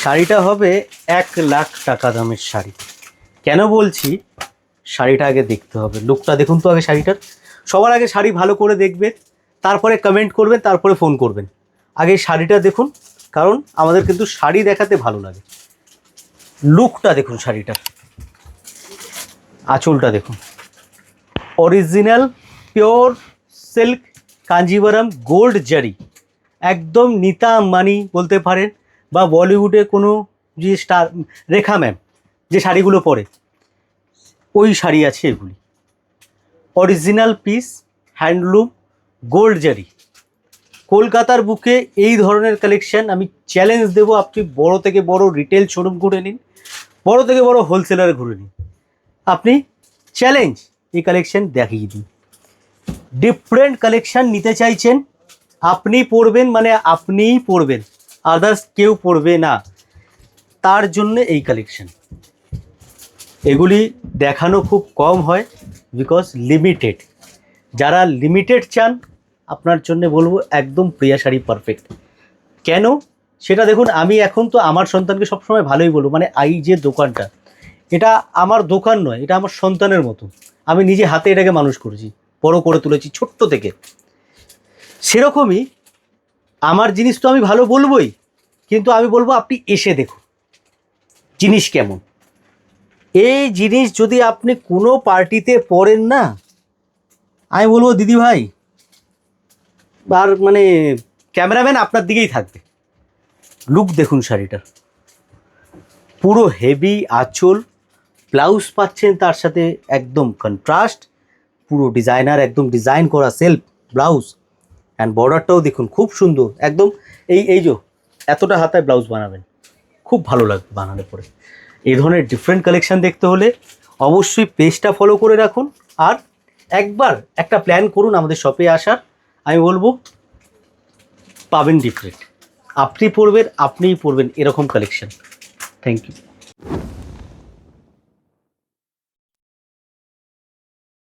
শাড়িটা হবে 1,00,000 টাকা দামের শাড়ি। কেন বলছি, শাড়িটা আগে দেখতে হবে, লুকটা দেখুন তো আগে শাড়িটার। সবার আগে শাড়ি ভালো করে দেখবেন, তারপরে কমেন্ট করবেন, তারপরে ফোন করবেন। আগে শাড়িটা দেখুন, কারণ আমাদের কিন্তু শাড়ি দেখাতে ভালো লাগে। লুকটা দেখুন শাড়িটার, আঁচলটা দেখুন, original pure silk Kanjivaram gold জারি, একদম নীতা আম্বানি বলতে পারেন, বা বলিউডে কোনো যে স্টার, রেখা ম্যাম যে শাড়িগুলো পরে, ওই শাড়ি আছে এগুলি। অরিজিনাল পিস, হ্যান্ডলুম, গোল্ড জারি। কলকাতার বুকে এই ধরনের কালেকশন আমি চ্যালেঞ্জ দেবো, আপনি বড় থেকে বড় রিটেল শোরুম ঘুরে নিন, বড় থেকে বড় হোলসেলার ঘুরে নিন, আপনি চ্যালেঞ্জ এই কালেকশন দেখিয়ে দিন। ডিফারেন্ট কালেকশন নিতে চাইছেন, আপনি পরবেন মানে আপনিই পরবেন, আদার্স কেউ পরবে না, তার জন্য এই কালেকশন। এগুলি দেখানো খুব কম হয়, বিকজ লিমিটেড। যারা লিমিটেড চান, আপনার জন্য বলবো একদম প্রিয়া শাড়ি পারফেক্ট। কেন সেটা দেখুন, আমি এখন তো আমার সন্তানকে সবসময় ভালোই বলবো, মানে এই যে দোকানটা, এটা আমার দোকান নয়, এটা আমার সন্তানের মতো। আমি নিজে হাতে এটাকে মানুষ করেছি, বড় করে তুলেছি ছোট্ট থেকে। সেরকমই আমার জিনিস তো আমি ভালো বলবোই, কিন্তু আমি বলবো আপনি এসে দেখুন জিনিস কেমন। এই জিনিস যদি আপনি কোনো পার্টিতে পরেন না, আমি বলবো দিদি ভাই আর মানে ক্যামেরাম্যান আপনার দিকেই থাকবে। লুক দেখুন শাড়িটার, পুরো হেভি আঁচল, ব্লাউজ পাচ্ছেন তার সাথে একদম কন্ট্রাস্ট, পুরো ডিজাইনার, একদম ডিজাইন করা সেলফ ব্লাউজ। অ্যান্ড বর্ডারটাও দেখুন খুব সুন্দর, একদম এই যে এতটা হাতায় ব্লাউজ বানাবেন, খুব ভালো লাগবে বানালে পরে। এই ধরনের ডিফারেন্ট কালেকশান দেখতে হলে অবশ্যই পেজটা ফলো করে রাখুন, আর একবার একটা প্ল্যান করুন আমাদের শপে আসার। আমি বলবো পাবেন ডিফারেন্ট, আপনি পরবেন, আপনিই পরবেন এরকম কালেকশান। Thank you.